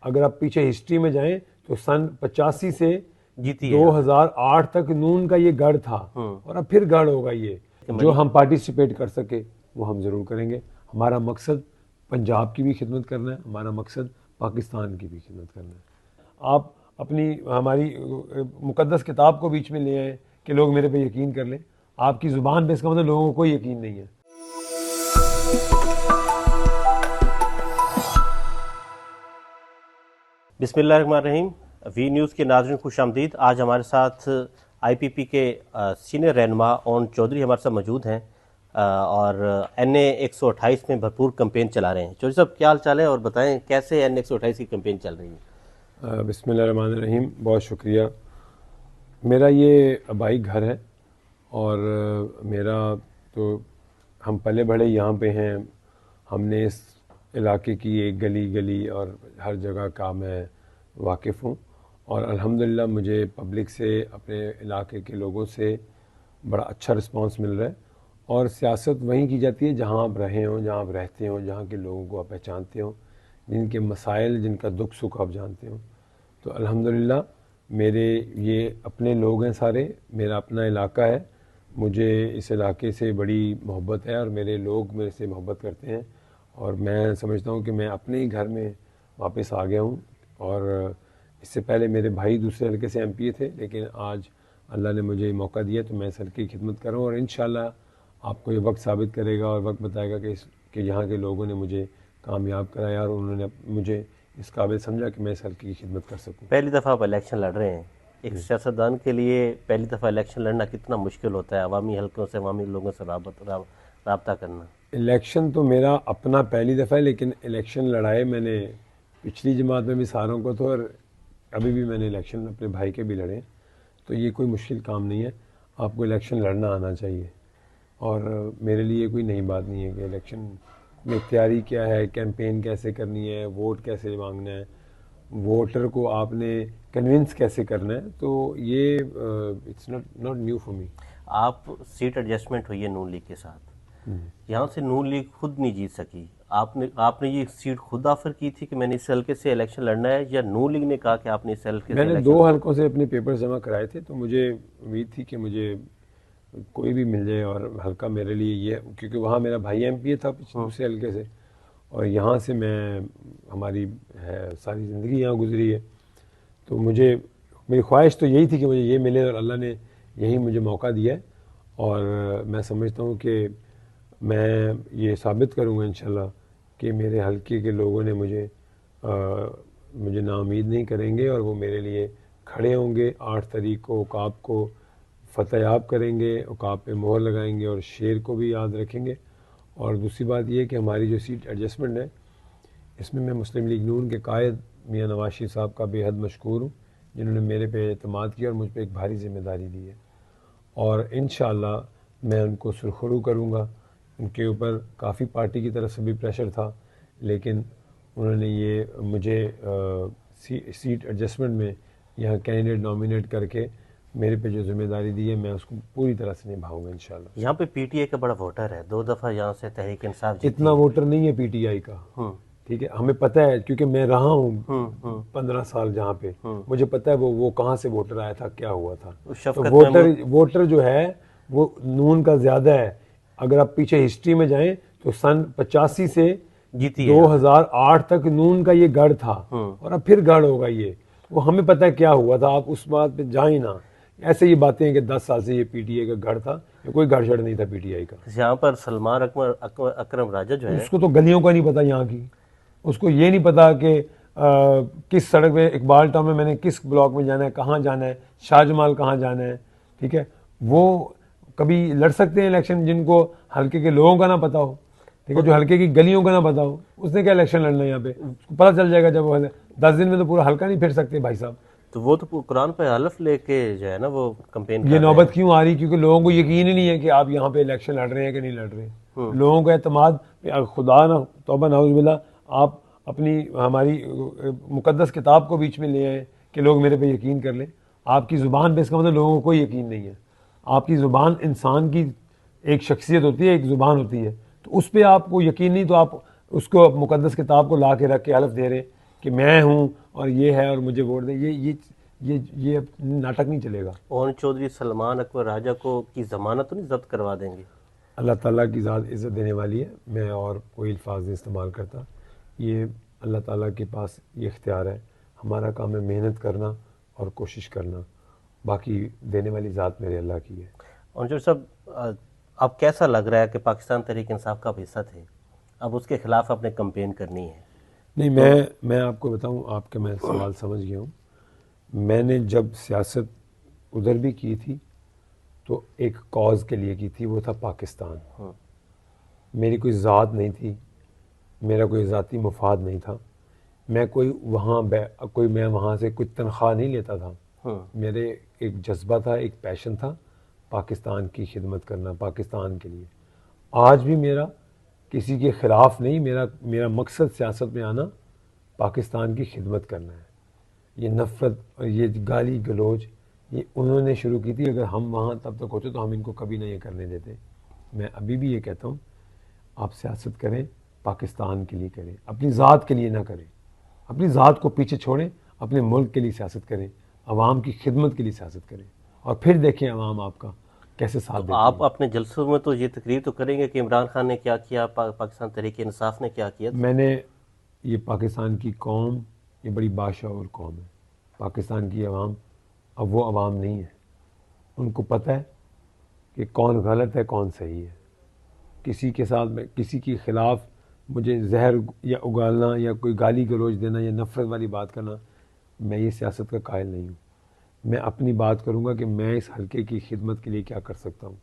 اگر آپ پیچھے ہسٹری میں جائیں تو سن 85 سے جیتی 2008 تک نون کا یہ گڑھ تھا اور اب پھر گڑھ ہوگا. یہ جو ہم پارٹیسپیٹ کر سکے وہ ہم ضرور کریں گے. ہمارا مقصد پنجاب کی بھی خدمت کرنا ہے, ہمارا مقصد پاکستان کی بھی خدمت کرنا ہے. آپ اپنی ہماری مقدس کتاب کو بیچ میں لے آئیں کہ لوگ میرے پہ یقین کر لیں. آپ کی زبان پہ اس کا مطلب لوگوں کو کوئی یقین نہیں ہے. بسم اللہ الرحمن الرحیم. وی نیوز کے ناظرین خوش آمدید. آج ہمارے ساتھ آئی پی پی کے سینئر رہنما اون چودھری ہمارے ساتھ موجود ہیں اور NA 128 میں بھرپور کمپین چلا رہے ہیں. چودھری صاحب کیا حال چال ہے اور بتائیں کیسے NA 128 کی کمپین چل رہی ہے؟ بسم اللہ الرحمن الرحیم. بہت شکریہ. میرا یہ آبائی گھر ہے اور میرا تو ہم پلے بڑھے یہاں پہ ہیں. ہم نے اس علاقے کی ایک گلی گلی اور ہر جگہ کا میں واقف ہوں اور الحمدللہ مجھے پبلک سے, اپنے علاقے کے لوگوں سے بڑا اچھا رسپانس مل رہا ہے. اور سیاست وہیں کی جاتی ہے جہاں آپ رہے ہوں, جہاں آپ رہتے ہوں, جہاں کے لوگوں کو آپ پہچانتے ہوں, جن کے مسائل, جن کا دکھ سکھ آپ جانتے ہوں. تو الحمدللہ میرے یہ اپنے لوگ ہیں سارے, میرا اپنا علاقہ ہے. مجھے اس علاقے سے بڑی محبت ہے اور میرے لوگ میرے سے محبت کرتے ہیں اور میں سمجھتا ہوں کہ میں اپنے ہی گھر میں واپس آ گیا ہوں. اور اس سے پہلے میرے بھائی دوسرے حلقے سے MP تھے, لیکن آج اللہ نے مجھے موقع دیا تو میں اس حلقے کی خدمت کروں اور انشاءاللہ آپ کو یہ وقت ثابت کرے گا اور وقت بتائے گا کہ یہاں کے لوگوں نے مجھے کامیاب کرایا اور انہوں نے مجھے اس قابل سمجھا کہ میں اس حلقے کی خدمت کر سکوں. پہلی دفعہ آپ الیکشن لڑ رہے ہیں. ایک سیاستدان کے لیے پہلی دفعہ الیکشن لڑنا کتنا مشکل ہوتا ہے, عوامی حلقوں سے, عوامی لوگوں سے رابطہ کرنا؟ الیکشن تو میرا اپنا پہلی دفعہ ہے, لیکن الیکشن لڑائے میں نے پچھلی جماعت میں بھی ساروں کو تو, اور ابھی بھی میں نے الیکشن اپنے بھائی کے بھی لڑے. تو یہ کوئی مشکل کام نہیں ہے, آپ کو الیکشن لڑنا آنا چاہیے. اور میرے لیے کوئی نئی بات نہیں ہے کہ الیکشن میں تیاری کیا ہے, کیمپین کیسے کرنی ہے, ووٹ کیسے مانگنا ہے, ووٹر کو آپ نے کنونس کیسے کرنا ہے. تو یہ it's not new for me. آپ سیٹ ایڈجسٹمنٹ ہوئی ہے نون لیگ کے ساتھ, یہاں سے نون لیگ خود نہیں جیت سکی. آپ نے یہ سیٹ خود آفر کی تھی کہ میں نے اس حلقے سے الیکشن لڑنا ہے, یا نون لیگ نے کہا کہ آپ نے اس حلقے سے؟ میں نے 2 حلقوں سے اپنے پیپر جمع کرائے تھے, تو مجھے امید تھی کہ مجھے کوئی بھی مل جائے اور حلقہ میرے لیے یہ, کیونکہ وہاں میرا بھائی MP تھا دوسرے حلقے سے اور یہاں سے میں, ہماری ساری زندگی یہاں گزری ہے. تو میری خواہش تو یہی تھی کہ مجھے یہ ملے اور اللہ نے یہی مجھے موقع دیا ہے. اور میں سمجھتا ہوں کہ میں یہ ثابت کروں گا انشاءاللہ کہ میرے حلقے کے لوگوں نے مجھے نا امید نہیں کریں گے اور وہ میرے لیے کھڑے ہوں گے. 8 تاریخ کو عقاب کو فتح یاب کریں گے, عقاب پہ مہر لگائیں گے اور شیر کو بھی یاد رکھیں گے. اور دوسری بات یہ کہ ہماری جو سیٹ ایڈجسٹمنٹ ہے, اس میں مسلم لیگ نون کے قائد میاں نواز شریف صاحب کا بے حد مشکور ہوں, جنہوں نے میرے پہ اعتماد کیا اور مجھ پہ ایک بھاری ذمہ داری دی ہے. اور انشاءاللہ میں ان کو سرخرو کروں گا. ان کے اوپر کافی پارٹی کی طرف سے بھی پریشر تھا, لیکن انہوں نے یہ مجھے سیٹ ایڈجسٹمنٹ میں یہاں کینڈیڈیٹ نامینیٹ کر کے میرے پہ جو ذمہ داری دی ہے, میں اس کو پوری طرح سے نبھاؤں گا انشاءاللہ. یہاں پہ PTI کا بڑا ووٹر ہے, 2 دفعہ یہاں سے تحریک انصاف جیتی. اتنا ووٹر نہیں ہے PTI کا, ٹھیک ہے, ہمیں پتہ ہے کیونکہ میں رہا ہوں 15 سال جہاں پہ, مجھے پتہ ہے وہ کہاں سے ووٹر آیا تھا, کیا ہوا تھا. تو ووٹر جو ہے وہ نون کا زیادہ ہے. اگر آپ پیچھے ہسٹری میں جائیں تو سن 85 سے 2008 تک نون کا یہ گڑھ تھا اور اب پھر گڑھ ہوگا. یہ وہ ہمیں پتہ ہے کیا ہوا تھا, آپ اس بات پہ جائیں نہ. ایسے یہ باتیں ہیں کہ 10 سال سے یہ PTI کا گڑھ تھا, کوئی گڑھ شڑ نہیں تھا PTI کا. یہاں پر سلمان اکرم راجہ جو ہے, اس کو تو گلیوں کا نہیں پتا یہاں کی, اس کو یہ نہیں پتا کہ کس سڑک پہ اقبال ٹاؤن میں میں نے کس بلاک میں جانا ہے, کہاں جانا ہے, شاہ جمال کہاں جانا ہے. ٹھیک ہے, وہ کبھی لڑ سکتے ہیں الیکشن جن کو حلقے کے لوگوں کا نہ پتا ہو, ٹھیک ہے, جو حلقے کی گلیوں کا نہ پتا ہو, اس نے کیا الیکشن لڑنا ہے یہاں پہ. اس کو پتہ چل جائے گا جب وہ 10 دن میں تو پورا حلقہ نہیں پھر سکتے بھائی صاحب. تو وہ تو قرآن پہ حلف لے کے جو ہے نا وہ کمپین. یہ نوبت کیوں آ رہی؟ کیونکہ لوگوں کو یقین ہی نہیں ہے کہ آپ یہاں پہ الیکشن لڑ رہے ہیں کہ نہیں لڑ رہے. لوگوں کا اعتماد, خدا نہ توبہ نعوذ باللہ, آپ اپنی ہماری مقدس کتاب کو بیچ میں لے آئیں کہ لوگ میرے پہ یقین کر لیں. آپ کی زبان پہ اس کا مطلب لوگوں کو کوئی یقین نہیں ہے. آپ کی زبان انسان کی ایک شخصیت ہوتی ہے, ایک زبان ہوتی ہے, تو اس پہ آپ کو یقین نہیں, تو آپ اس کو مقدس کتاب کو لا کے رکھ کے حلف دے رہے کہ میں ہوں اور یہ ہے اور مجھے ووٹ دیں. یہ اب ناٹک نہیں چلے گا. اون چودھری سلمان اکبر راجہ کو کی ضمانت تو نہیں ضبط کروا دیں گے؟ اللہ تعالیٰ کی ذات عزت دینے والی ہے, میں اور کوئی الفاظ نہیں استعمال کرتا. یہ اللہ تعالیٰ کے پاس یہ اختیار ہے. ہمارا کام ہے محنت کرنا اور کوشش کرنا, باقی دینے والی ذات میرے اللہ کی ہے. اون چودھری صاحب اب کیسا لگ رہا ہے کہ پاکستان تحریک انصاف کا آپ حصہ تھے, اب اس کے خلاف آپ نے کمپین کرنی ہے؟ نہیں, میں آپ کو بتاؤں, آپ کا میں سوال سمجھ گیا ہوں. میں نے جب سیاست ادھر بھی کی تھی تو ایک کاز کے لیے کی تھی, وہ تھا پاکستان. میری کوئی ذات نہیں تھی, میرا کوئی ذاتی مفاد نہیں تھا. میں میں وہاں سے کوئی تنخواہ نہیں لیتا تھا. میرے ایک جذبہ تھا, ایک پیشن تھا, پاکستان کی خدمت کرنا, پاکستان کے لیے. آج بھی میرا کسی کے خلاف نہیں, میرا مقصد سیاست میں آنا پاکستان کی خدمت کرنا ہے. یہ نفرت اور یہ گالی گلوچ یہ انہوں نے شروع کی تھی. اگر ہم وہاں تب تک ہوتے تو ہم ان کو کبھی نہیں یہ کرنے دیتے. میں ابھی بھی یہ کہتا ہوں, آپ سیاست کریں پاکستان کے لیے کریں, اپنی ذات کے لیے نہ کریں. اپنی ذات کو پیچھے چھوڑیں, اپنے ملک کے لیے سیاست کریں, عوام کی خدمت کے لیے سیاست کریں, اور پھر دیکھیں عوام آپ کا کیسے ساتھ دیتی ہے. آپ اپنے جلسوں میں تو یہ تقریر تو کریں گے کہ عمران خان نے کیا کیا, پاکستان تحریک انصاف نے کیا کیا. میں نے یہ پاکستان کی قوم یہ بڑی باشعور قوم ہے. پاکستان کی عوام اب وہ عوام نہیں ہے. ان کو پتہ ہے کہ کون غلط ہے کون صحیح ہے. کسی کے ساتھ میں کسی کے خلاف مجھے زہر یا اگالنا یا کوئی گالی گلوچ دینا یا نفرت والی بات کرنا, میں یہ سیاست کا قائل نہیں ہوں. میں اپنی بات کروں گا کہ میں اس حلقے کی خدمت کے لیے کیا کر سکتا ہوں,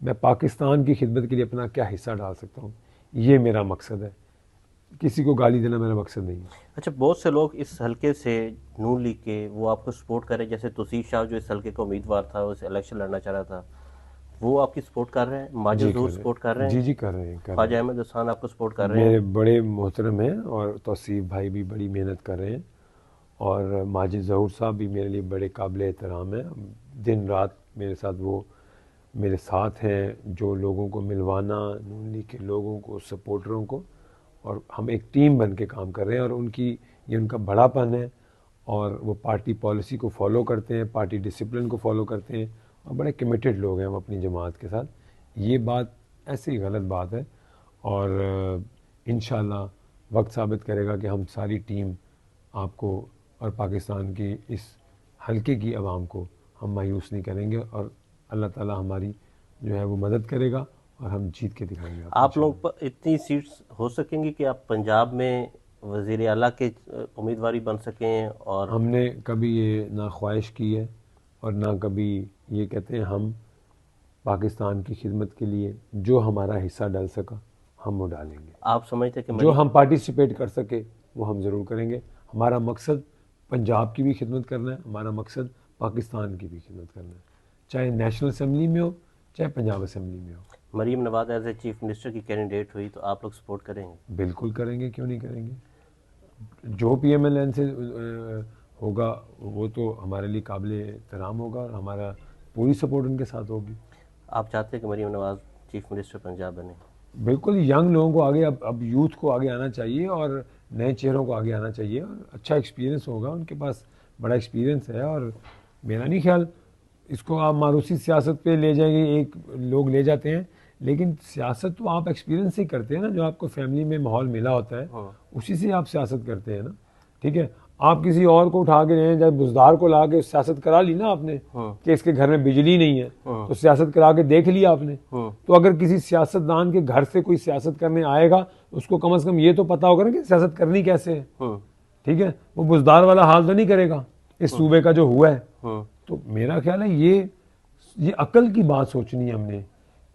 میں پاکستان کی خدمت کے لیے اپنا کیا حصہ ڈال سکتا ہوں. یہ میرا مقصد ہے, کسی کو گالی دینا میرا مقصد نہیں ہے. اچھا, بہت سے لوگ اس حلقے سے نون لیگ کے وہ آپ کو سپورٹ کریں, جیسے توصیف شاہ جو اس حلقے کا امیدوار تھا, اسے الیکشن لڑنا چاہ رہا تھا, وہ آپ کی سپورٹ کر رہے ہیں. ماجد ظہور سپورٹ کر رہے ہیں. جی کر رہے ہیں. خواجہ احمد حسان آپ کو سپورٹ کر رہے ہیں. میرے بڑے محترم ہیں, اور توصیف بھائی بھی بڑی محنت کر رہے ہیں, اور ماجد ظہور صاحب بھی میرے لیے بڑے قابل احترام ہیں. دن رات میرے ساتھ وہ میرے ساتھ ہیں, جو لوگوں کو ملوانا, نون لیگ کے لوگوں کو, سپورٹروں کو, اور ہم ایک ٹیم بن کے کام کر رہے ہیں. اور یہ ان کا بڑا پن ہے, اور وہ پارٹی پالیسی کو فالو کرتے ہیں, پارٹی ڈسپلن کو فالو کرتے ہیں, اور بڑے کمیٹڈ لوگ ہیں ہم اپنی جماعت کے ساتھ. یہ بات ایسی غلط بات ہے, اور انشاءاللہ وقت ثابت کرے گا کہ ہم ساری ٹیم آپ کو اور پاکستان کی اس حلقے کی عوام کو ہم مایوس نہیں کریں گے, اور اللہ تعالی ہماری جو ہے وہ مدد کرے گا, اور ہم جیت کے دکھائیں گے. آپ لوگ پر اتنی سیٹس ہو سکیں گی کہ آپ پنجاب میں وزیر اعلیٰ کے امیدواری بن سکیں؟ اور ہم نے کبھی یہ نہ خواہش کی ہے اور نہ کبھی یہ کہتے ہیں. ہم پاکستان کی خدمت کے لیے جو ہمارا حصہ ڈال سکا ہم وہ ڈالیں گے. آپ سمجھتے کہ جو ہم پارٹیسپیٹ کر سکے وہ ہم ضرور کریں گے. ہمارا مقصد پنجاب کی بھی خدمت کرنا ہے, ہمارا مقصد پاکستان کی بھی خدمت کرنا ہے, چاہے نیشنل اسمبلی میں ہو چاہے پنجاب اسمبلی میں ہو. Maryam Nawaz as a chief minister کی کینڈیڈیٹ ہوئی تو آپ لوگ سپورٹ کریں گے؟ بالکل کریں گے, کیوں نہیں کریں گے. جو پی ایم ایل این سے ہوگا وہ تو ہمارے لیے قابل احترام ہوگا, اور ہمارا پوری سپورٹ ان کے ساتھ ہوگی. آپ چاہتے ہیں کہ مریم نواز چیف منسٹر پنجاب بنے؟ بالکل, ینگ لوگوں کو آگے اب یوتھ کو آگے آنا چاہیے, اور نئے چہروں کو آگے آنا چاہیے, اور اچھا ایکسپیرینس ہوگا, ان کے پاس بڑا ایکسپیرینس ہے. اور میرا نہیں خیال اس کو آپ ماروثی سیاست پہ لے جائیں گے, ایک لوگ لے جاتے ہیں, لیکن سیاست تو آپ ایکسپیرینس سے ہی کرتے ہیں نا, جو آپ کو فیملی میں ماحول ملا ہوتا ہے اسی سے آپ سیاست کرتے ہیں نا. ٹھیک ہے, آپ کسی اور کو اٹھا کے لیں, جب بزدار کو لا کے سیاست کرا لی نا آپ نے کہ اس کے گھر میں بجلی نہیں ہے تو سیاست کرا کے دیکھ لیا آپ نے. تو اگر کسی سیاستدان کے گھر سے کوئی سیاست کرنے آئے گا اس کو کم از کم یہ تو پتا ہوگا نا کہ سیاست کرنی کیسے ہے. ٹھیک ہے, وہ بزدار والا حال تو نہیں کرے گا اس صوبے کا جو ہوا ہے. تو میرا خیال ہے یہ عقل کی بات سوچنی ہے ہم نے,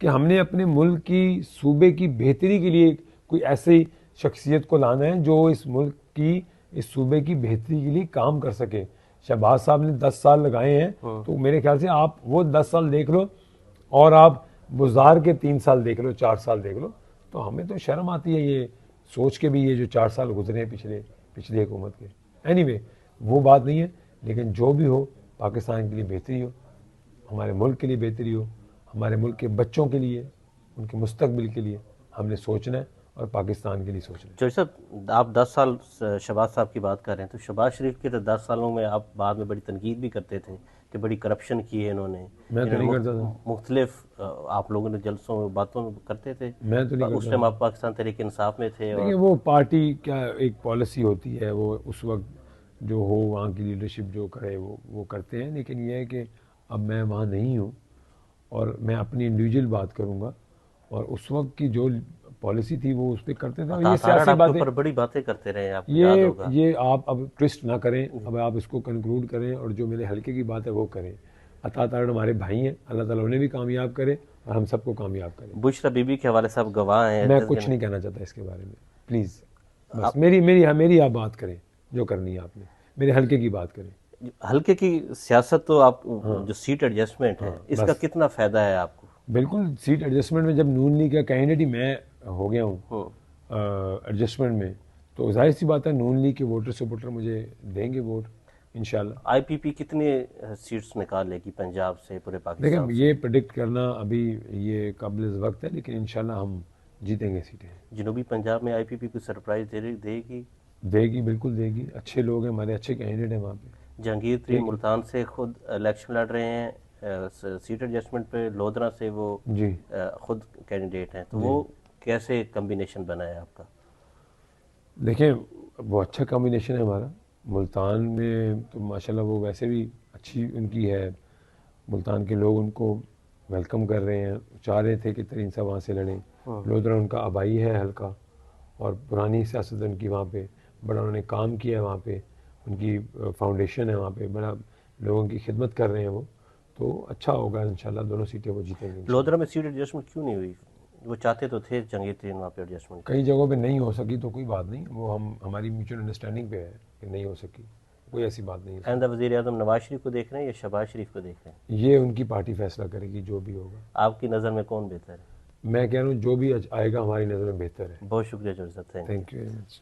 کہ ہم نے اپنے ملک کی صوبے کی بہتری کے لیے کوئی ایسی شخصیت کو لانا ہے جو اس ملک کی اس صوبے کی بہتری کے لیے کام کر سکے. شہباز صاحب نے 10 سال لگائے ہیں, تو میرے خیال سے آپ وہ 10 سال دیکھ لو, اور آپ بزدار کے 3 سال دیکھ لو, 4 سال دیکھ لو, تو ہمیں تو شرم آتی ہے یہ سوچ کے بھی, یہ جو 4 سال گزرے ہیں پچھلی حکومت کے. اینی وے وہ بات نہیں ہے, لیکن جو بھی ہو پاکستان کے لیے بہتری ہو, ہمارے ملک کے لیے بہتری ہو, ہمارے ملک کے بچوں کے لیے, ان کے مستقبل کے لیے ہم نے سوچنا ہے, اور پاکستان کے لیے سوچ رہے ہیں. جوہر صاحب آپ 10 سال شہباز صاحب کی بات کر رہے ہیں، تو شہباز شریف کے تو 10 سالوں میں آپ بعد میں بڑی تنقید بھی کرتے تھے کہ بڑی کرپشن کی ہے انہوں نے. میں تو نہیں کرتا تھا. مختلف آپ لوگوں نے جلسوں میں باتوں میں کرتے تھے. میں تو نہیں اس ٹائم آپ پاکستان تحریک انصاف میں تھے. دیکھیں وہ پارٹی کیا ایک پالیسی ہوتی ہے، وہ اس وقت جو ہو وہاں کی لیڈرشپ جو کرے وہ کرتے ہیں. لیکن یہ ہے کہ اب میں وہاں نہیں ہوں اور میں اپنی انڈیویجول بات کروں گا، اور اس وقت کی جو پالیسی تھی وہ اس پہ کرتے تھے. اور یہ سیاسی باتیں بڑی باتیں کرتے رہے، آپ کو یاد ہوگا. یہ آپ اب ٹوسٹ نہ کریں، اب آپ اس کو کنکلوڈ کریں اور جو میرے حلقے کی بات ہے وہ کریں. عطا تارڑ ہمارے بھائی ہیں، اللہ تعالیٰ انہیں بھی کامیاب کرے اور ہم سب کو کامیاب کرے. بشرا بی بی کے حوالے سے آپ گواہ ہیں. میں کچھ نہیں کہنا چاہتا اس کے بارے میں، پلیز. بس میری آپ بات کریں جو کرنی ہے آپ نے، میرے حلقے کی بات کریں. حلقے کی سیاست تو آپ جو سیٹ ایڈجسٹمنٹ ہے اس کا کتنا فائدہ ہے آپ کو؟ بالکل سیٹ ایڈجسٹمنٹ میں جب نون لیگ کا کینڈیڈیٹ ہی میں ہو گیا ہوں ایڈجسٹمنٹ میں، تو ظاہر سی بات ہے نون لیگ کے ووٹر سپورٹر مجھے دیں گے ووٹ انشاءاللہ. آئی پی پی کتنی سیٹس نکال لے گی پنجاب سے پورے پاکستان؟ دیکھیں یہ پریڈکٹ کرنا ابھی یہ قابل وقت ہے، لیکن انشاءاللہ ہم جیتیں گے سیٹیں. جنوبی پنجاب میں آئی پی پی کو سرپرائز دے گی؟ دے گی، بالکل دے گی. اچھے لوگ ہیں ہمارے، اچھے کینڈیڈیٹ ہیں وہاں پہ. جہانگیر ترین ملتان سے خود الیکشن لڑ رہے ہیں سیٹ ایڈجسٹمنٹ پہ، لودھرا سے وہ جی خود کینڈیڈیٹ ہیں، تو وہ کیسے کمبینیشن بنا ہے آپ کا؟ دیکھیں وہ اچھا کمبینیشن ہے ہمارا. ملتان میں تو ماشاءاللہ وہ ویسے بھی اچھی ان کی ہے، ملتان کے لوگ ان کو ویلکم کر رہے ہیں، چاہ رہے تھے کہ ترین صاحب وہاں سے لڑیں. لودھرا ان کا آبائی ہے حلقہ اور پرانی سیاست ان کی وہاں پہ، بڑا انہوں نے کام کیا ہے وہاں پہ، ان کی فاؤنڈیشن ہے وہاں پہ، بڑا لوگوں کی خدمت کر رہے ہیں وہ. تو اچھا ہوگا انشاءاللہ، دونوں سیٹیں وہ جیتیں گے. لودھرا میں سیٹ ایڈجسٹمنٹ کیوں نہیں ہوئی؟ وہ چاہتے تو تھے جہانگیر ترین وہاں پہ ایڈجسٹمنٹ. کئی جگہوں پہ نہیں ہو سکی تو کوئی بات نہیں، وہ ہماری میوچل انڈرسٹینڈنگ پہ ہے کہ نہیں ہو سکی، کوئی ایسی بات نہیں ہے. آئندہ وزیر اعظم نواز شریف کو دیکھ رہے ہیں یا شہباز شریف کو دیکھ رہے ہیں؟ یہ ان کی پارٹی فیصلہ کرے گی جو بھی ہوگا. آپ کی نظر میں کون بہتر ہے؟ میں کہہ رہا ہوں جو بھی آئے گا ہماری نظر میں بہتر ہے. بہت شکریہ جوہر صاحب، تھینک یو ویری مچ.